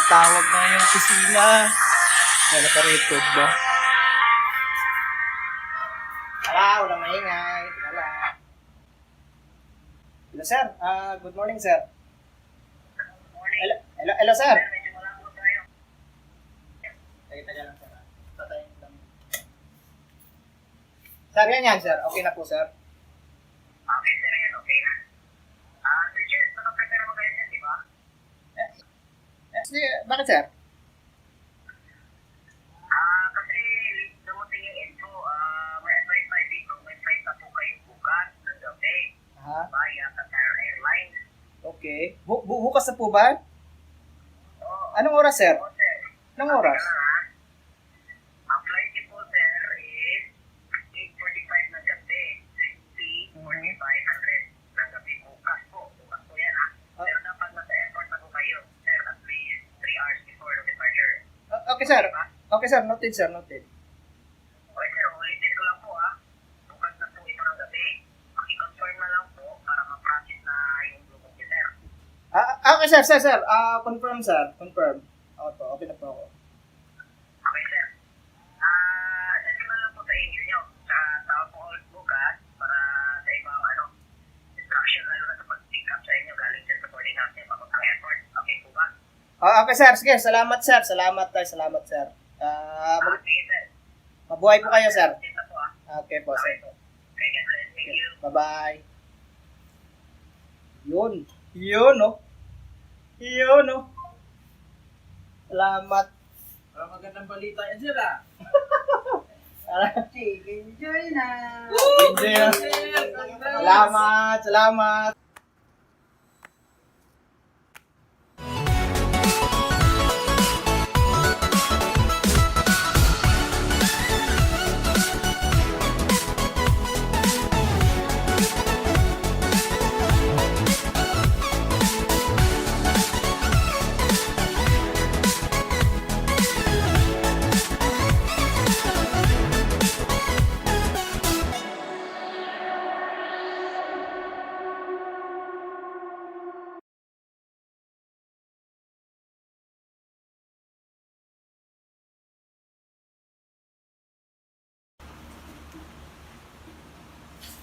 Tumatawag na yung opisina. Ay, naka-record ba? Wala maingay. Wala. Hello, sir. Good morning, sir. Hello, sir. Taga lang, sir. Tatayin lang. Sir, yan, sir. Okay na po, sir. Okay, sir, yan. Okay na. Sir Jess, nakaprepare mo kayo yan, di ba? Bakit, sir? Kasi dumating yung info, may advice tayo dito, may flight na po kayo bukas ng gabi. Via Qatar Airlines. Okay. Bukas na po ba? Anong oras, sir? Oo, sir. Anong oras? Ang flight niyo po, sir, is 8:45 ng gabi. 4500 ng gabi bukas po. Bukas po yan, ha? Pero dapat nasa airport na po kayo, sir, at least 3 hours before the departure. Okay, sir. Okay, sir. Noted, sir. Noted. Okay, sir, ulitin ko lang po, ha? Bukas na po ito ng gabi. Maki-confirm na lang po para ma-process na yung bluebook niyo, sir. Okay, sir. Confirm, sir. Confirm. Okay na po ako. Okay, sir. Send ko na lang po sa email nyo. Tawag po ulit bukas para sa ibang instruction lalo na sa pag-pick up sa inyo galing sa boarding house niyo papuntang airport. Okay po ba? Okay, sir. Sige, salamat, sir. Salamat, sir. Sige, sir. Mabuhay po kayo, sir. Sige po, ha? Okay po, Okay sir. po. Okay, God bless. Thank you. Bye-bye. Yun, no? Salamat. Parang magandang balita yan sila. Enjoy na! Enjoy na. Salamat.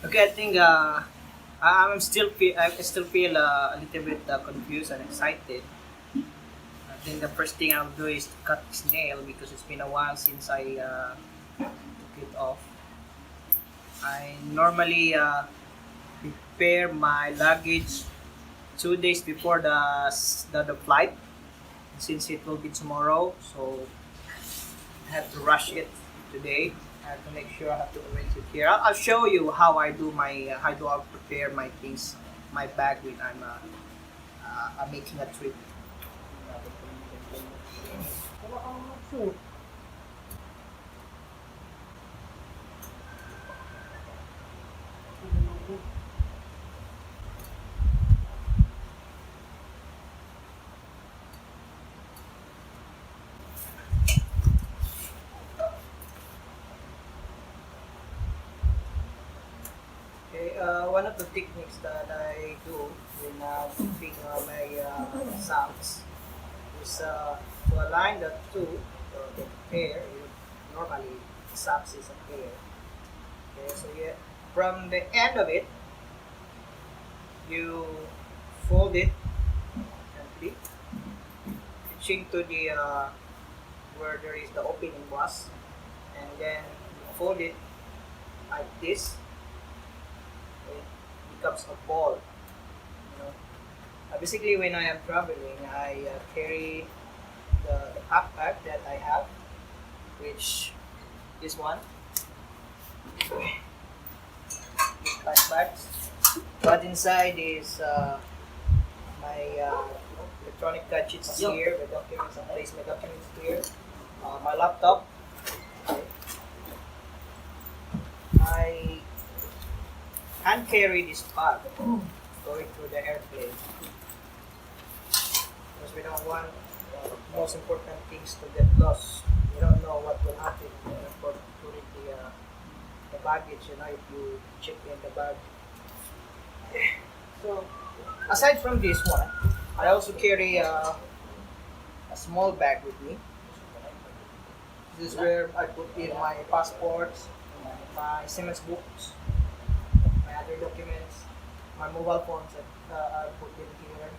Okay, I think I still feel a little bit confused and excited. I think the first thing I'll do is cut his nail because it's been a while since I took it off. I normally prepare my luggage 2 days before the flight, since it will be tomorrow. So I have to rush it today. I have to make sure I have to arrange it here. I'll show you how I prepare my things, my bag when I'm making a trip. One of the techniques that I do when putting my socks is to align the two, the pair. Normally, socks is a pair. Okay, so from the end of it, you fold it gently, reaching to the where there is the opening was, and then you fold it like this. Becomes a ball. Basically, when I am traveling, I carry the backpack that I have, which this one, this backpack. But inside is my electronic gadgets here, the documents. I place my documents here. My laptop. Okay. I hand carry this bag going through the airplane because we don't want most important things to get lost. We don't know what will happen in the airport during the baggage, if you check in the bag. So aside from this one, I also carry a small bag with me. This is where I put in my passports, my Siemens books, my other documents, my mobile phones that I put in here.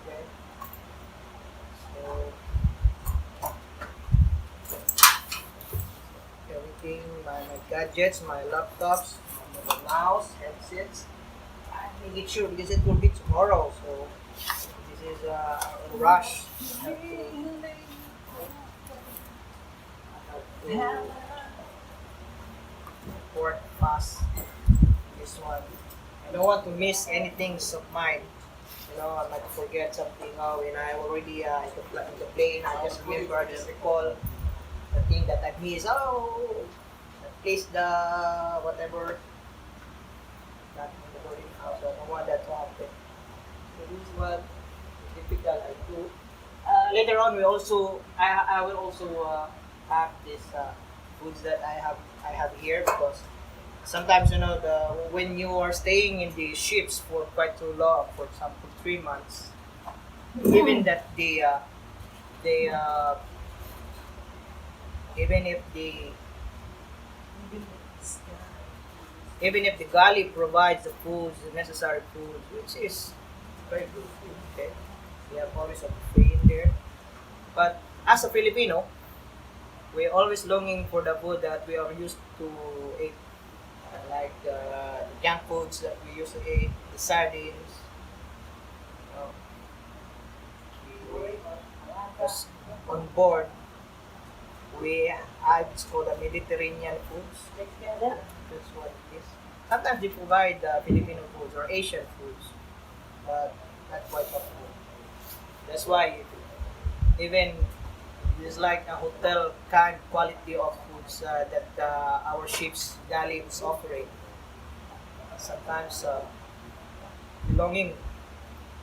Okay. So everything, my gadgets, my laptops, my mouse, headsets. I make it sure because it will be tomorrow. So this is a rush. I have to report fast this one. I don't want to miss anything of mine. I might forget something. When I already in the plane, I just remember, I just recall the thing that I missed. I placed the whatever that in the boarding house. So I don't want that to happen. So this is what typical I do. Later on, I will also have this foods that I have here because sometimes when you are staying in the ships for quite too long, for example 3 months, even that they even if the even if the galley provides the foods, the necessary food, which is very good food, okay, we have always a buffet in there. But as a Filipino, we're always longing for the food that we are used to eat, like the junk foods that we used to eat, the sardines. Uh, because on board, we have it's called the Mediterranean foods. That's what it is. Sometimes they provide Filipino foods or Asian foods, but not quite often. That's why even it's like a hotel kind quality of foods that our ships galleys operate. Sometimes longing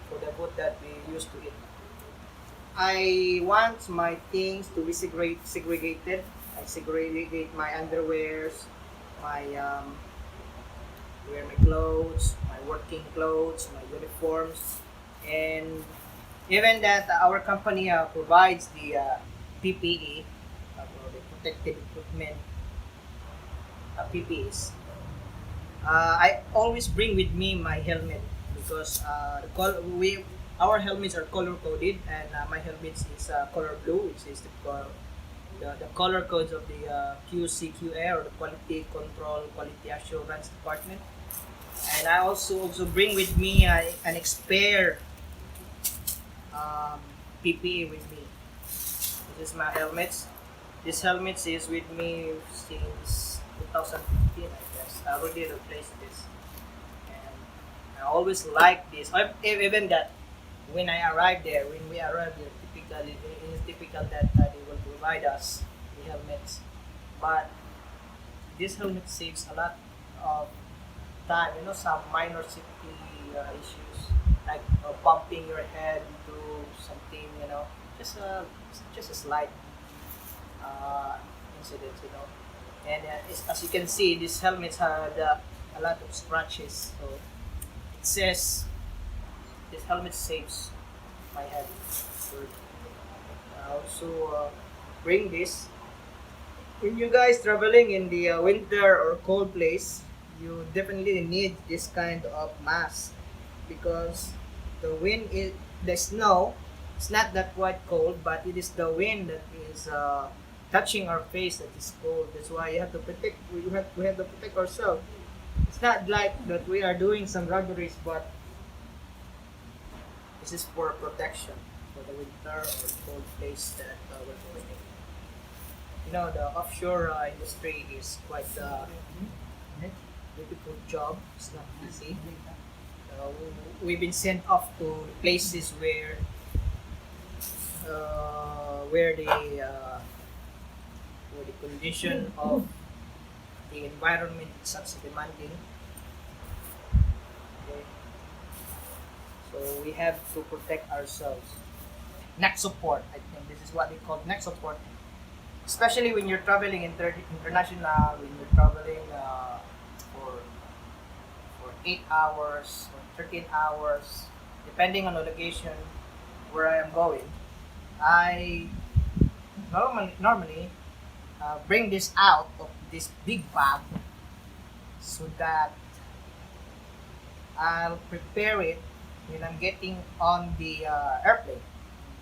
for the food that we used to eat. I want my things to be segregated. I segregate my underwears, my wear my clothes, my working clothes, my uniforms, and even that our company provides the PPE, or the protective equipment, PPEs. I always bring with me my helmet because our helmets are color coded, and my helmet is color blue, which is the color codes of the QCQA, or the Quality Control Quality Assurance Department. And I also bring with me an expert PPE with me. This is my helmets. This helmet is with me since 2015, I guess. I already replaced this. And I always like this. Even that when we arrive there, typically, it is typical that they will provide us the helmets. But this helmet saves a lot of time. Some minor safety issues like bumping your head into something. Just a slight incident. And as you can see, these helmets had a lot of scratches. So it says this helmet saves my head. I also bring this. When you guys traveling in the winter or cold place, you definitely need this kind of mask because the snow. It's not that quite cold, but it is the wind that is touching our face that is cold. That's why you have to protect. We have to protect ourselves. It's not like that we are doing some robberies, but this is for protection for the winter or cold place that we're going in. The offshore industry is quite difficult job. It's not easy. We've been sent off to places where the condition of the environment is such demanding. Okay. So we have to protect ourselves. Neck support, I think this is what they call neck support. Especially when you're traveling international, when you're traveling for 8 hours or 13 hours, depending on the location. where I am going, I normally bring this out of this big bag so that I'll prepare it when I'm getting on the airplane,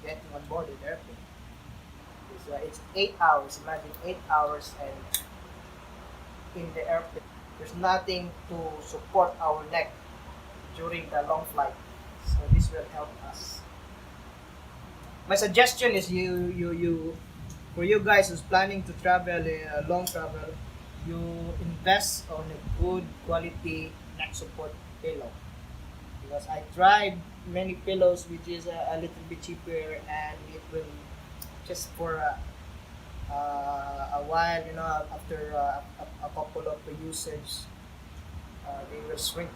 getting on board the airplane. It's 8 hours. Imagine 8 hours and in the airplane. There's nothing to support our neck during the long flight. So this will help us. My suggestion is you for you guys who's planning to travel long travel, you invest on a good quality neck support pillow. Because I tried many pillows which is a little bit cheaper and it will just for a while, after a couple of usage, they will shrink.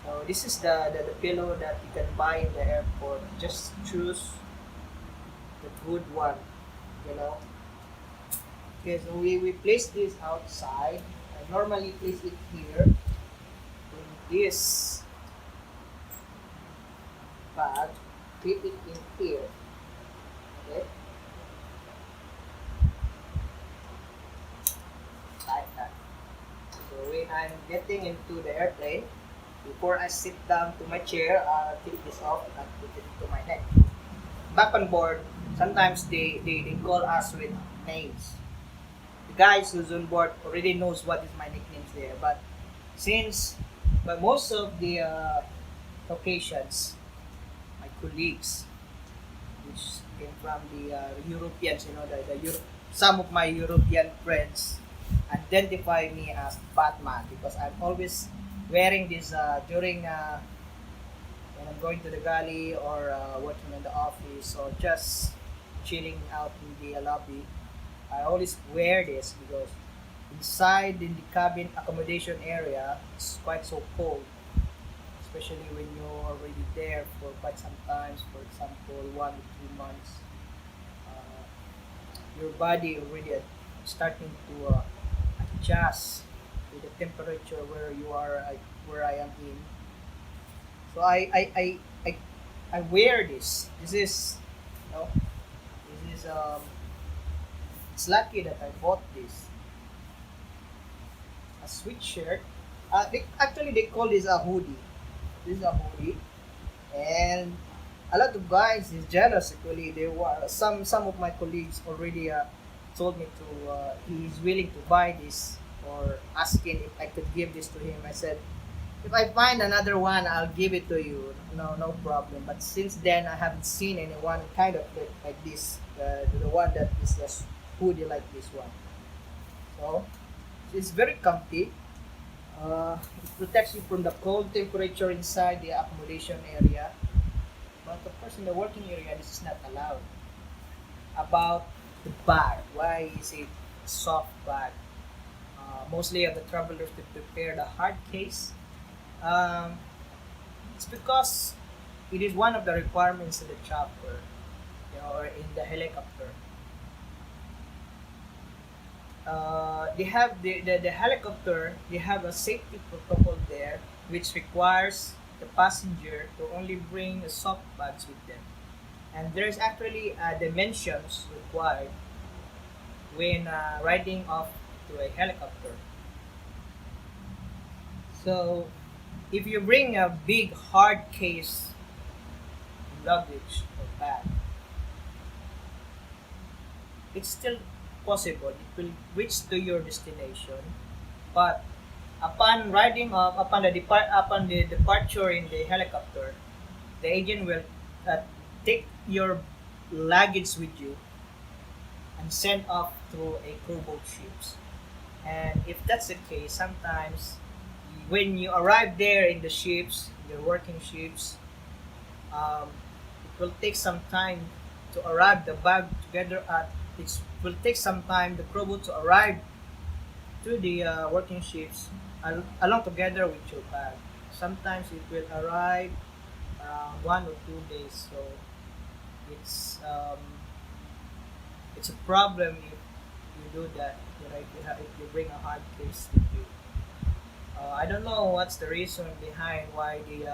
So this is the pillow that you can buy in the airport. Just choose the good one, you know. Okay, so we place this outside. I normally place it here in this bag. Keep it in here. Okay. Like that. So when I'm getting into the airplane, before I sit down to my chair, I'll take this off and put it to my neck. Back on board, sometimes they call us with names. The guys who's on board already knows what is my nicknames there. But most of the occasions, my colleagues, which came from the Europeans, some of my European friends identify me as Batman because I'm always wearing this during when I'm going to the galley or working in the office or just chilling out in the lobby. I always wear this because inside in the cabin accommodation area it's quite so cold, especially when you're already there for quite some times. For example, 1 to 2 months, your body already starting to adjust to the temperature where you are, where I am in. So I wear this. This is, you know, this is it's lucky that I bought this. A sweatshirt. They call this a hoodie. This is a hoodie, and a lot of guys is jealous. Actually, they were some of my colleagues already told me to. He is willing to buy this or asking if I could give this to him. I said, if I find another one, I'll give it to you. No, no problem. But since then, I haven't seen anyone kind of like this. The one that is just hoodie like this one. So it's very comfy. It protects you from the cold temperature inside the accommodation area. But of course, in the working area, this is not allowed. About the bag, why is it soft bag? Mostly of the travelers to prepare the hard case. Um, it's because it is one of the requirements in the chopper, or in the helicopter. They have the helicopter, they have a safety protocol there which requires the passenger to only bring the soft bags with them, and there's actually dimensions required when riding off to a helicopter. So if you bring a big hard case luggage or bag, it's still possible. It will reach to your destination, but upon the departure in the helicopter, the agent will uh, take your luggage with you and send off through a crew boat ships. And if that's the case, sometimes when you arrive there in the ships, the working ships, it will take some time to arrive the bag together at. It will take some time the crew boat to arrive to the working ships along together with your bag. Sometimes it will arrive around 1 or 2 days. So it's um, it's a problem if you do that. If you bring a hard case with you. I don't know what's the reason behind why they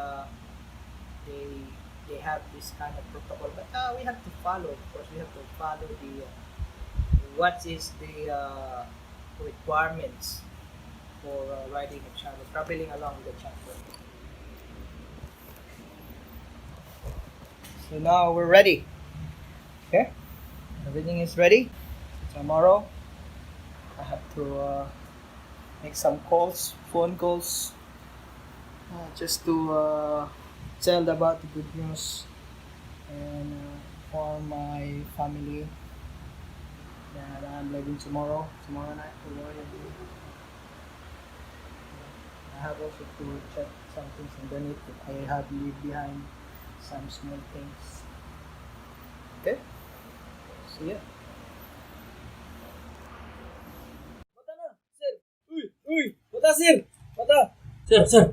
they have this kind of protocol, but we have to follow. Of course, we have to follow the what is the requirements for riding a channel, traveling along the channel. So now we're ready. Okay, everything is ready. Tomorrow, I have to make some calls, phone calls, just to tell about the good news and inform my family that I'm leaving tomorrow night. I have also to check some things underneath that I have leave behind, some small things. Okay, see ya. Mata na, sir. Uy, mata, sir. Mata. Sir.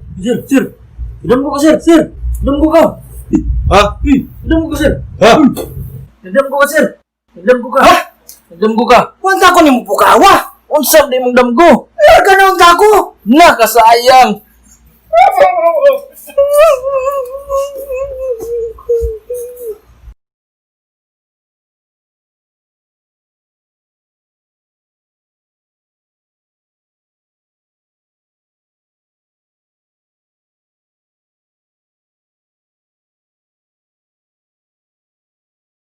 Idam ko ka, sir. Idam ko ka. Ha? Idam ko ka, sir. Ha? Idam ko ka, sir. Idam ko ka. Ha? Idam ko ka. Wala ko ni mo pukawa! Unsab di mong damgo. Ka na ang dako! Nakasayang.